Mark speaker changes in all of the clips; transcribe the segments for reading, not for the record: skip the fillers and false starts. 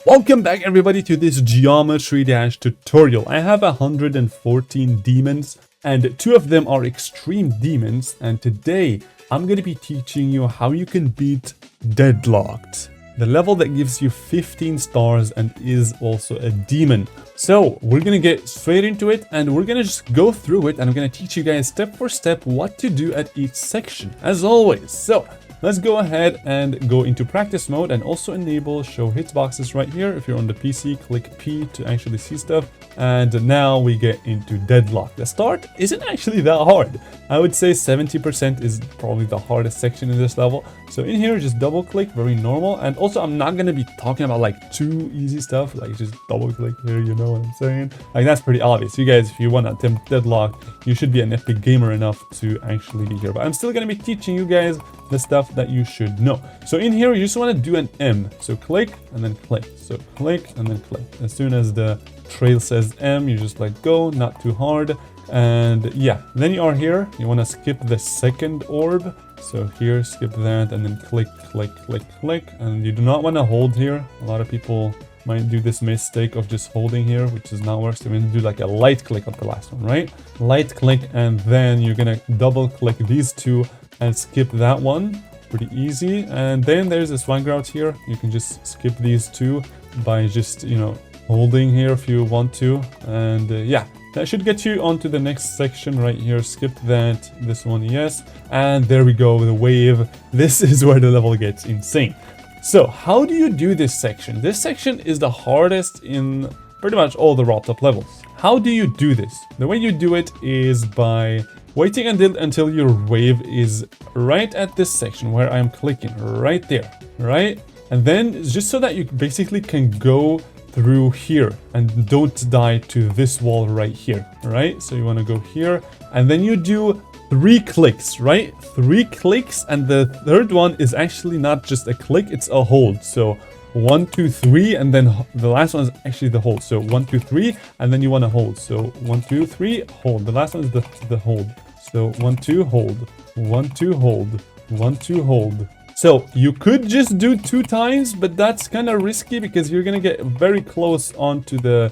Speaker 1: Welcome back everybody to this Geometry Dash tutorial. I have 114 demons and 2 of them are extreme demons, and today I'm going to be teaching you how you can beat Deadlocked, the level that gives you 15 stars and is also a demon. So we're going to get straight into it and we're going to just go through it, and I'm going to teach you guys step for step what to do at each section as always. So let's go ahead and go into practice mode and also enable show hitboxes right here. If you're on the PC, click P to actually see stuff. And now we get into Deadlock. The start isn't actually that hard. I would say 70% is probably the hardest section in this level. So in here, just double click, very normal. And also I'm not going to be talking about like too easy stuff, like just double click here, you know what I'm saying? Like that's pretty obvious. You guys, if you want to attempt Deadlock, you should be an epic gamer enough to actually be here. But I'm still going to be teaching you guys the stuff that you should know. So in here, you just want to do an M. So click and then click. So click and then click. As soon as the trail says M, you just let go, not too hard. And yeah, then you are here. You want to skip the second orb. So here, skip that and then click, click, click, click. And you do not want to hold here. A lot of people might do this mistake of just holding here, which does not work. So you're going to do like a light click of the last one, right? Light click, and then you're going to double click these two and skip that one. Pretty easy. And then there's a swag route here. You can just skip these two by just, you know, holding here if you want to. And yeah, that should get you onto the next section right here. Skip that, this one, yes. And there we go, the wave. This is where the level gets insane. So how do you do this section? This section is the hardest in pretty much all the Top levels. How do you do this? The way you do it is by waiting until your wave is right at this section where I'm clicking, right there, right? And then just so that you basically can go through here and don't die to this wall right here, right? So you want to go here and then you do 3 clicks, right? 3 clicks, and the third one is actually not just a click, it's a hold. So 1, 2, 3, and then the last one is actually the hold. So 1, 2, 3, and then you want to hold. So 1, 2, 3, hold. The last one is the hold. So 1, 2, hold. 1, 2, hold. 1, 2, hold. So you could just do 2 times, but that's kind of risky because you're gonna get very close onto the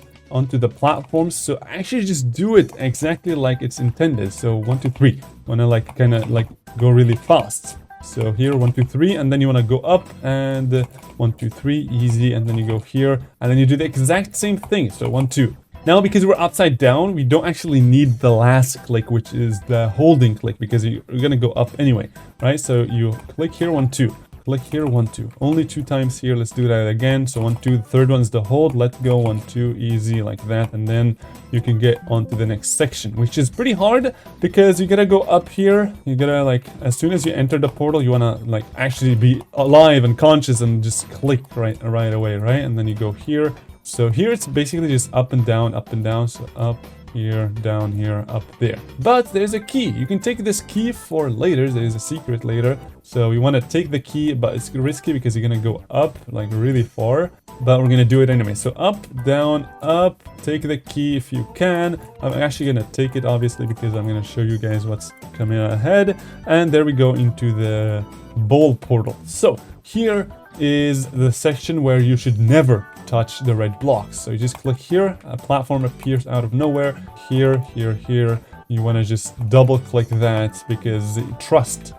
Speaker 1: platforms. So actually just do it exactly like it's intended. So 1, 2, 3. Wanna like kind of like go really fast. So here 1, 2, 3, and then you want to go up and 1, 2, 3, easy, and then you go here and then you do the exact same thing. So 1, 2. Now because we're upside down, we don't actually need the last click, which is the holding click, because you're gonna go up anyway, right? So you click here, 1, 2. Click here, 1, 2. Only 2 times here. Let's do that again. So 1, 2. The third one is the hold. Let go. 1, 2. Easy like that. And then you can get onto the next section, which is pretty hard because you gotta go up here. You gotta like, as soon as you enter the portal, you wanna like actually be alive and conscious and just click right away, right? And then you go here. So here it's basically just up and down, up and down. So up here, down here, up there. But there's a key. You can take this key for later. There's a secret later. So we want to take the key, but it's risky because you're going to go up like really far. But we're going to do it anyway. So up, down, up. Take the key if you can. I'm actually going to take it obviously because I'm going to show you guys what's coming ahead. And there we go into the bowl portal. So here is the section where you should never touch the red blocks. So you just click here, a platform appears out of nowhere. Here, here, here. You want to just double click that because trust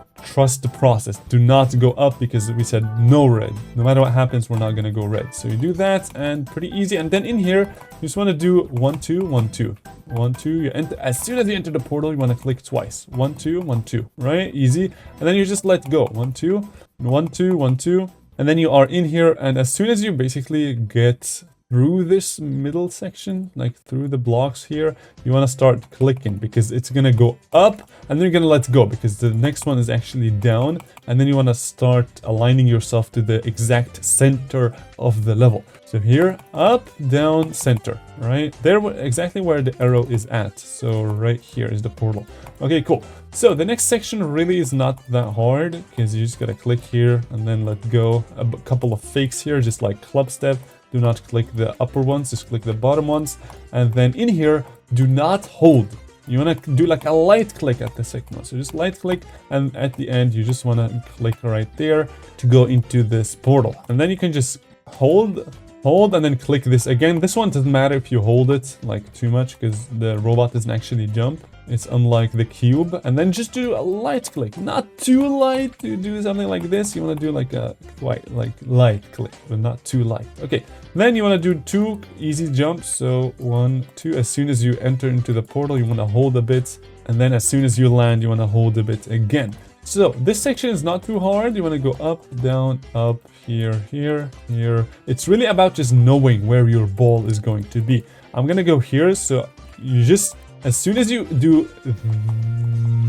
Speaker 1: the process. Do not go up because we said no red. No matter what happens, we're not going to go red. So you do that and pretty easy. And then in here, you just want to do 1, 2, 1, 2. 1, 2. You enter, as soon as you enter the portal, you want to click twice. 1, 2, 1, 2. Right? Easy. And then you just let go. 1, 2, 1, 2, 1, 2. And then you are in here, and as soon as you basically get through this middle section, like through the blocks here, you want to start clicking because it's going to go up and then you're going to let go because the next one is actually down, and then you want to start aligning yourself to the exact center of the level. So here, up, down, center, right? There, exactly where the arrow is at. So right here is the portal. Okay, cool. So the next section really is not that hard because you just gotta click here and then let go. A couple of fakes here, just like club step. Do not click the upper ones, just click the bottom ones. And then in here, do not hold. You want to do like a light click at the second one. So just light click, and at the end, you just want to click right there to go into this portal. And then you can just hold hold, and then click this again. This one doesn't matter if you hold it like too much because the robot doesn't actually jump. It's unlike the cube. And then just do a light click, not too light. To do something like this, you want to do like a quite like light click, but not too light. Okay, then you want to do 2 easy jumps. So 1, 2. As soon as you enter into the portal, you want to hold a bit, and then as soon as you land, you want to hold a bit again. So this section is not too hard. You want to go up, down, up, here, here, here. It's really about just knowing where your ball is going to be. I'm gonna go here, so you just, as soon as you do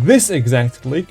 Speaker 1: this exact click,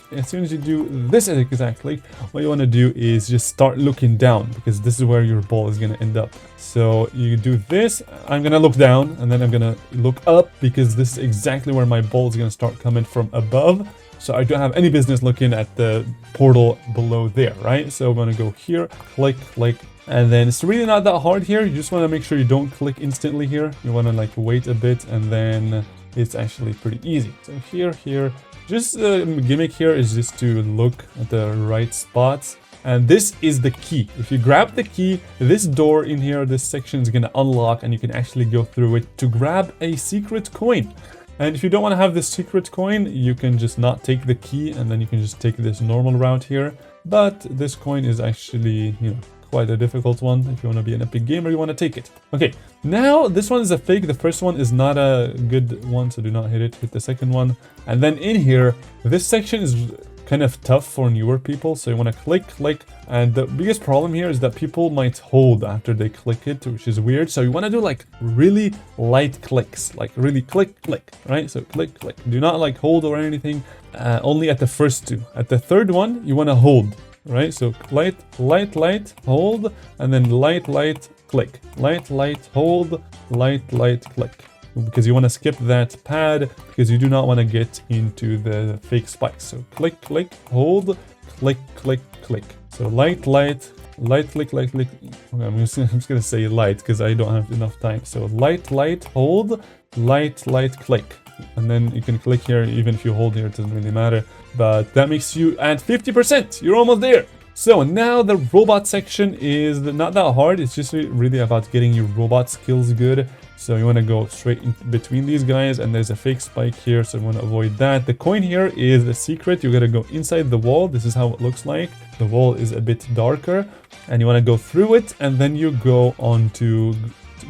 Speaker 1: what you want to do is just start looking down, because this is where your ball is going to end up. So you do this, I'm going to look down, and then I'm going to look up, because this is exactly where my ball is going to start coming from above. So I don't have any business looking at the portal below there, right? So I'm going to go here, click, click, and then it's really not that hard here. You just want to make sure you don't click instantly here. You want to like wait a bit, and then it's actually pretty easy. So here, here, just the gimmick here is just to look at the right spots. And this is the key. If you grab the key, this door in here, this section is going to unlock, and you can actually go through it to grab a secret coin. And if you don't want to have this secret coin, you can just not take the key, and then you can just take this normal route here. But this coin is actually, you know, quite a difficult one. If you want to be an epic gamer, you want to take it. Okay, now this one is a fake. The first one is not a good one, so do not hit it. Hit the second one. And then in here, this section is kind of tough for newer people, so you want to click, click, and the biggest problem here is that people might hold after they click it, which is weird. So you want to do like really light clicks, like really click, click, right? So click, click. Do not like hold or anything, only at the first 2. At the third one, you want to hold, right? So light, light, light, hold, and then light, light, click. Light, light, hold, light, light, click. Because you want to skip that pad, because you do not want to get into the fake spikes. So click, click, hold, click, click, click. So light, light, light, click, light, click. Okay, I'm just gonna say light because I don't have enough time. So light, light, hold, light, light, click. And then you can click here, even if you hold here, it doesn't really matter. But that makes you at 50%. You're almost there. So now the robot section is not that hard. It's just really about getting your robot skills good. So you want to go straight in between these guys, and there's a fake spike here, so you want to avoid that. The coin here is a secret. You got to go inside the wall. This is how it looks like. The wall is a bit darker, and you want to go through it, and then you go on to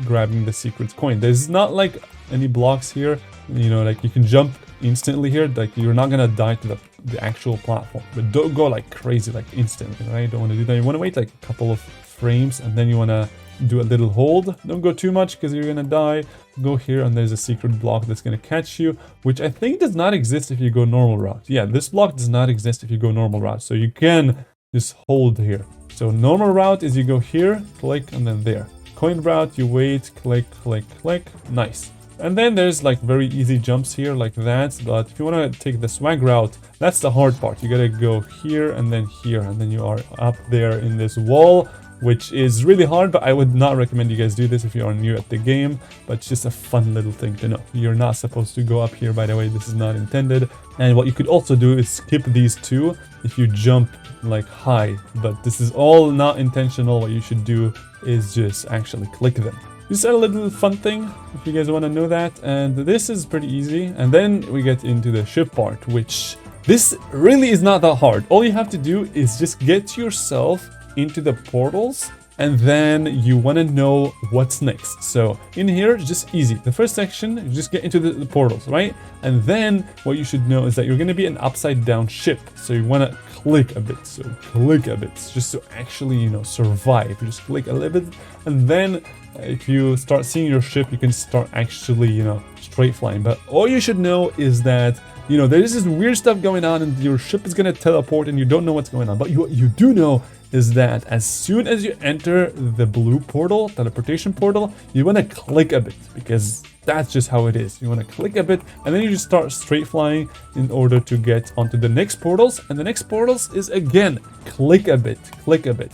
Speaker 1: grabbing the secret coin. There's not like any blocks here, you know, like you can jump instantly here. Like you're not gonna die to the actual platform, but don't go like crazy like instantly, right? Don't want to do that. You want to wait like a couple of frames, and then you want to do a little hold. Don't go too much because you're gonna die. Go here, and there's a secret block that's gonna catch you, which I think does not exist if you go normal route. Yeah, this block does not exist if you go normal route, so you can just hold here. So normal route is you go here, click, and then there. Coin route, you wait, click, click, click. Nice. And then there's like very easy jumps here like that. But if you want to take the swag route, that's the hard part. You gotta go here and then here, and then you are up there in this wall, which is really hard, but I would not recommend you guys do this if you are new at the game. But it's just a fun little thing to know. You're not supposed to go up here, by the way. This is not intended. And what you could also do is skip these 2 if you jump like high. But this is all not intentional. What you should do is just actually click them. Just a little fun thing, if you guys want to know that. And this is pretty easy. And then we get into the ship part, which this really is not that hard. All you have to do is just get yourself into the portals, and then you want to know what's next. So in here, it's just easy. The first section, you just get into the portals, right? And then what you should know is that you're going to be an upside down ship. So you want to click a bit. So click a bit just to actually, you know, survive. You just click a little bit, and then if you start seeing your ship, you can start actually, you know, straight flying. But all you should know is that, you know, there's this weird stuff going on, and your ship is going to teleport, and you don't know what's going on. But what you do know is that as soon as you enter the blue portal, teleportation portal, you want to click a bit, because that's just how it is. You want to click a bit, and then you just start straight flying in order to get onto the next portals. And the next portals is again click a bit,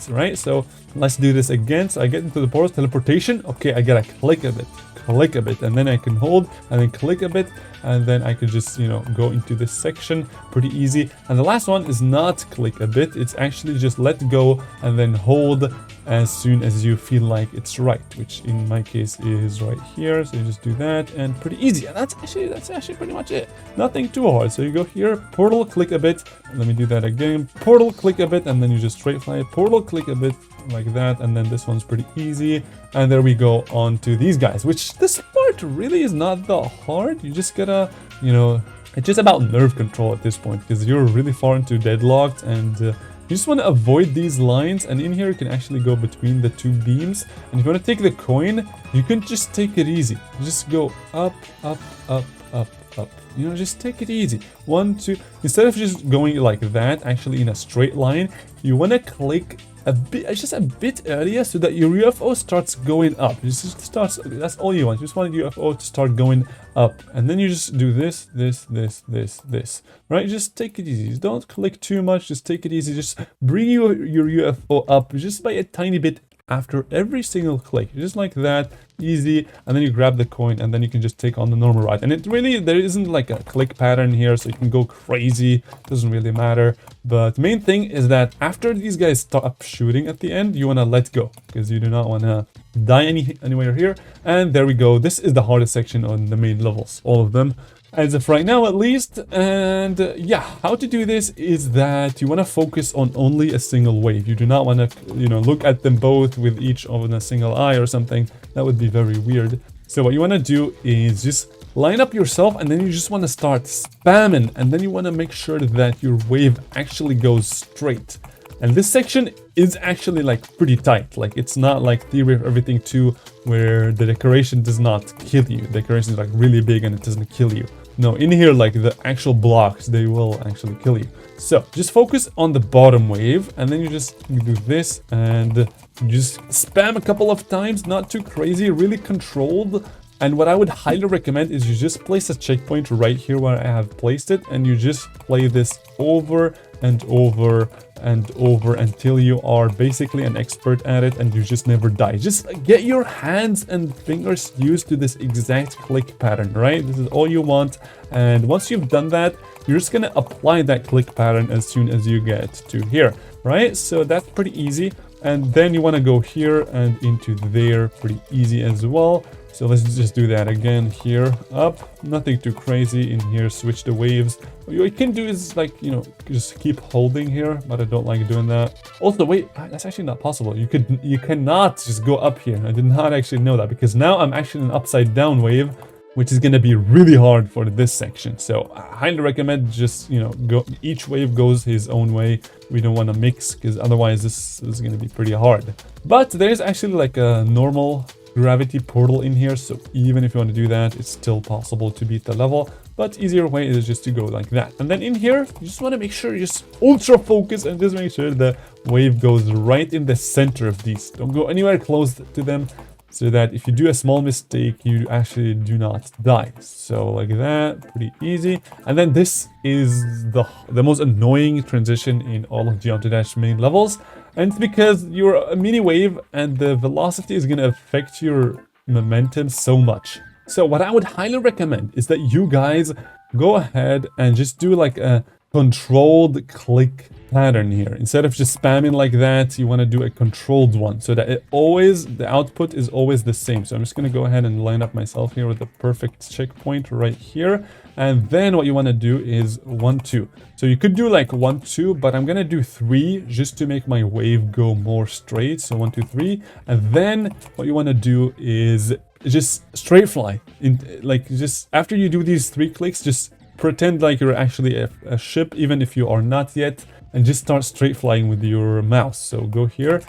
Speaker 1: right? So Let's do this again. So I get into the portal, teleportation. Okay, I gotta click a bit, and then I can hold, and then click a bit, and then I could just, you know, go into this section. Pretty easy. And the last one is not click a bit. It's actually just let go and then hold as soon as you feel like it's right, which in my case is right here. So you just do that, and pretty easy. And that's actually pretty much it. Nothing too hard. So you go here, portal, click a bit. Let me do that again. Portal, click a bit, and then you just straight fly. Portal, click a bit, like that. And then this one's pretty easy. And there we go on to these guys, which this part really is not that hard. You just gotta, you know, it's just about nerve control at this point, because you're really far into Deadlocked, and you just want to avoid these lines. And in here you can actually go between the two beams, and if you want to take the coin, you can just take it easy. Just go up, up, up, up, up. You know, just take it easy. 1, 2. Instead of just going like that, actually in a straight line, you want to click a bit, just a bit earlier, so that your UFO starts going up. It just starts. That's all you want. You just want your UFO to start going up, and then you just do this, this. Right? Just take it easy. Don't click too much. Just take it easy. Just bring your UFO up just by a tiny bit after every single click, just like that, easy. And then you grab the coin, and then you can just take on the normal ride. And it really, there isn't like a click pattern here, so you can go crazy. Doesn't really matter. But the main thing is that after these guys stop shooting at the end, you want to let go, because you do not want to die anywhere here. And there we go. This is the hardest section on the main levels, all of them, as of right now at least. And yeah, how to do this is that you want to focus on only a single wave. You do not want to, you know, look at them both with each of in a single eye or something. That would be very weird. So what you want to do is just line up yourself, and then you just want to start spamming, and then you want to make sure that your wave actually goes straight. And this section is actually like pretty tight. Like, it's not like Theory of Everything 2 where the decoration does not kill you. The decoration is like really big and it doesn't kill you. No, in here, like the actual blocks, they will actually kill you. So just focus on the bottom wave, and then you do this, and you just spam a couple of times, not too crazy, really controlled. And what I would highly recommend is you just place a checkpoint right here where I have placed it, and you just play this over and over and over until you are basically an expert at it and you just never die. Just get your hands and fingers used to this exact click pattern, right? This is all you want. And once you've done that, you're just gonna apply that click pattern as soon as you get to here, right? So that's pretty easy. And then you want to go here and into there, pretty easy as well. So let's just do that again. Here, up, nothing too crazy. In here, switch the waves. What you can do is, like, you know, just keep holding here, but I don't like doing that. Also, wait, that's actually not possible. You cannot just go up here. I did not actually know that, because now I'm actually in an upside down wave, which is going to be really hard for this section. So I highly recommend just, you know, each wave goes his own way. We don't want to mix, because otherwise this is going to be pretty hard. But there's actually like a normal gravity portal in here, so even if you want to do that, it's still possible to beat the level. But easier way is just to go like that. And then in here, you just want to make sure you just ultra focus and just make sure the wave goes right in the center of these. Don't go anywhere close to them, so that if you do a small mistake, you actually do not die. So like that, pretty easy. And then this is the most annoying transition in all of Geometry Dash main levels. And it's because you're a mini wave and the velocity is going to affect your momentum so much. So what I would highly recommend is that you guys go ahead and just do like a controlled click pattern here. Instead of just spamming like that, you want to do a controlled one, so that the output is always the same. So I'm just going to go ahead and line up myself here with the perfect checkpoint right here. And then what you want to do is 1, 2. So you could do like 1, 2, but I'm going to do 3 just to make my wave go more straight. So 1, 2, 3. And then what you want to do is just straight fly. Like, just after you do these 3 clicks, just pretend like you're actually a ship, even if you are not yet, and just start straight flying with your mouse. So go here,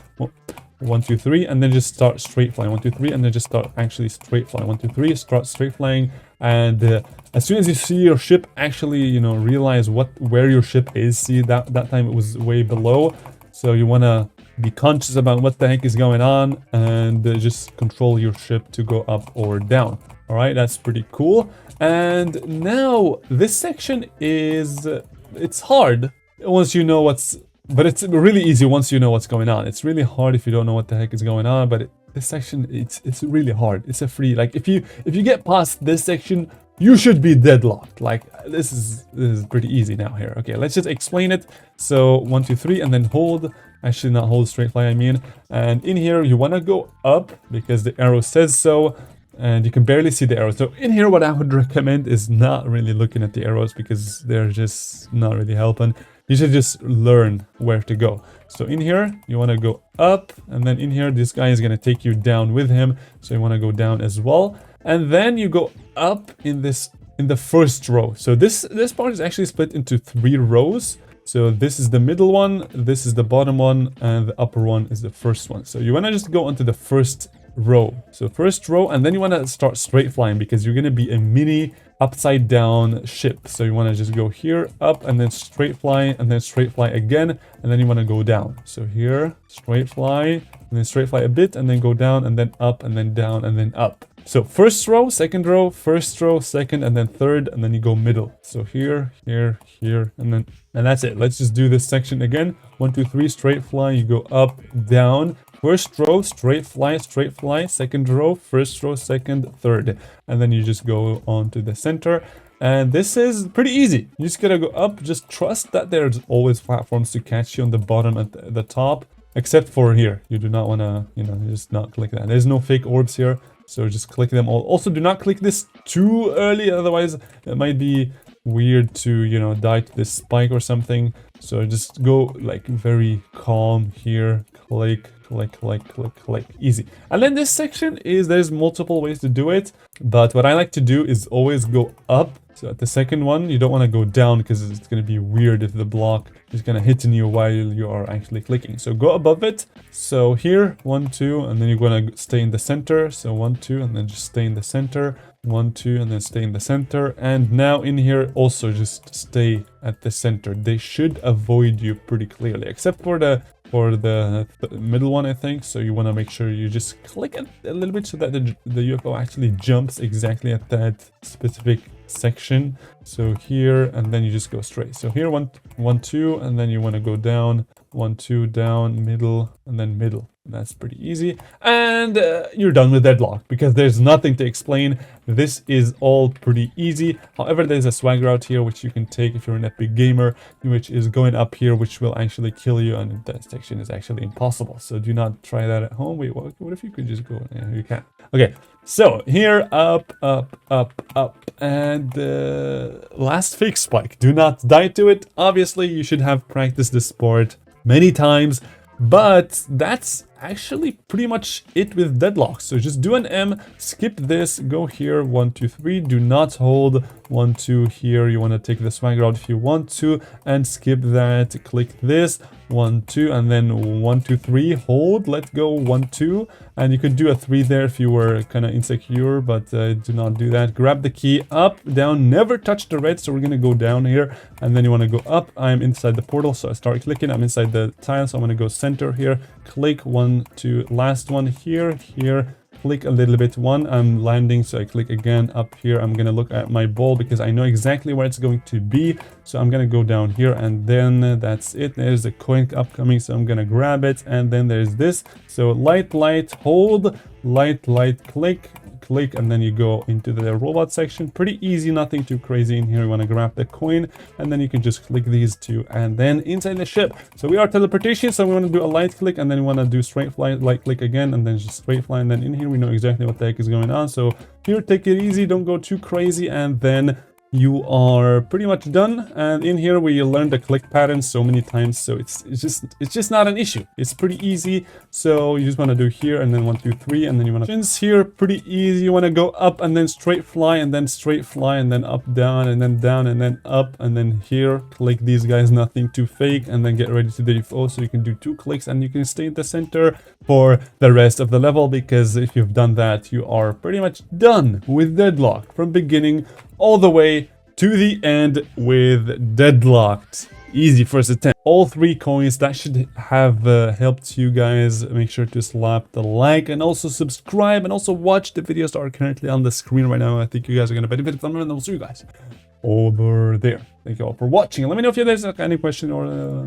Speaker 1: 1, 2, 3, and then just start straight flying. 1, 2, 3, and then just start actually straight flying. 1, 2, 3, start straight flying. And as soon as you see your ship, actually, you know, realize where your ship is. See, that time it was way below. So you want to be conscious about what the heck is going on, and just control your ship to go up or down. All right, that's pretty cool. And now this section is, it's hard once you know what's But it's really easy once you know what's going on. It's really hard if you don't know what the heck is going on, but this section, it's really hard. It's a free, like, if you get past this section, you should be deadlocked. Like, this is pretty easy now here. Okay, let's just explain it. So 1, 2, 3, and then hold. Actually, not hold, straight fly, I mean. And in here, you want to go up because the arrow says so. And you can barely see the arrows. So in here, what I would recommend is not really looking at the arrows because they're just not really helping. You should just learn where to go. So in here, you want to go up. And then in here, this guy is going to take you down with him. So you want to go down as well. And then you go up in the first row. So this part is actually split into 3 rows. So this is the middle one, this is the bottom one, and the upper one is the first one. So you want to just go onto the first row. So first row, and then you want to start straight flying because you're going to be a mini upside down ship. So you want to just go here, up, and then straight fly, and then straight fly again, and then you want to go down. So here, straight fly, and then straight fly a bit, and then go down, and then up, and then down, and then up. So first row, second row, first row, second, and then third, and then you go middle. So here, here, here, and that's it. Let's just do this section again. 1, 2, 3, straight fly, you go up, down. First row, straight fly, second row, first row, second, third. And then you just go on to the center. And this is pretty easy. You just gotta go up, just trust that there's always platforms to catch you on the bottom and the top. Except for here. You do not wanna, just not click that. There's no fake orbs here. So just click them all. Also, do not click this too early, otherwise it might be weird to, die to this spike or something. So just go like very calm here. Click, easy. And then this section there's multiple ways to do it, but what I like to do is always go up. So at the second one, you don't want to go down because it's going to be weird if the block is going to hit in you while you are actually clicking. So go above it. So here, 1, 2, and then you're going to stay in the center. So 1, 2, and then just stay in the center. 1, 2, and then stay in the center. And now in here, also just stay at the center. They should avoid you pretty clearly, except for the middle one, I think. So you want to make sure you just click it a little bit so that the UFO actually jumps exactly at that specific section. So here, and then you just go straight. So here, 1, 2, and then you want to go down. 1, 2, down, middle, and then middle. That's pretty easy. And you're done with Deadlocked because there's nothing to explain. This is all pretty easy. However, there's a swag route here which you can take if you're an epic gamer, which is going up here, which will actually kill you, and that section is actually impossible. So do not try that at home. Wait, what if you could just go? Yeah, you can. Okay, so here, up, and last fake spike. Do not die to it. Obviously, you should have practiced this sport many times. But that's actually pretty much it with Deadlocked. So just do an M, skip this, go here, 1, 2, 3, do not hold, 1, 2 here, you want to take the swag route if you want to, and skip that, click this, 1, 2, and then 1, 2, 3, hold, let go, 1, 2, and you could do a 3 there if you were kind of insecure, but do not do that. Grab the key, up, down, never touch the red, so we're going to go down here, and then you want to go up. I'm inside the portal, so I start clicking, I'm inside the tile, so I'm going to go center here, click, 1, 2, last one here, click a little bit, 1, I'm landing, so I click again up here. I'm gonna look at my ball because I know exactly where it's going to be, so I'm gonna go down here, and then that's it. There's a coin upcoming, so I'm gonna grab it, and then there's this. So light, hold, light, click, and then you go into the robot section. Pretty easy, nothing too crazy in here. You want to grab the coin, and then you can just click these two, and then inside the ship. So we are teleportation, so we want to do a light click, and then we want to do straight fly, light click again, and then just straight fly, and then in here we know exactly what the heck is going on. So here, take it easy, don't go too crazy, and then you are pretty much done. And in here we learned the click pattern so many times, so it's just not an issue. It's pretty easy. So you just want to do here, and then 1, 2, 3, and then you want to here, pretty easy. You want to go up and then straight fly, and then straight fly, and then up, down, and then up, and then here click these guys, nothing too fake, and then get ready to the UFO. So you can do 2 clicks, and you can stay in the center for the rest of the level, because if you've done that, you are pretty much done with Deadlocked from beginning all the way to the end with Deadlocked. Easy first attempt. All 3 coins. That should have helped you guys. Make sure to slap the like and also subscribe, and also watch the videos that are currently on the screen right now. I think you guys are going to benefit from it, and I'll see you guys over there. Thank you all for watching. Let me know if you guys have any question or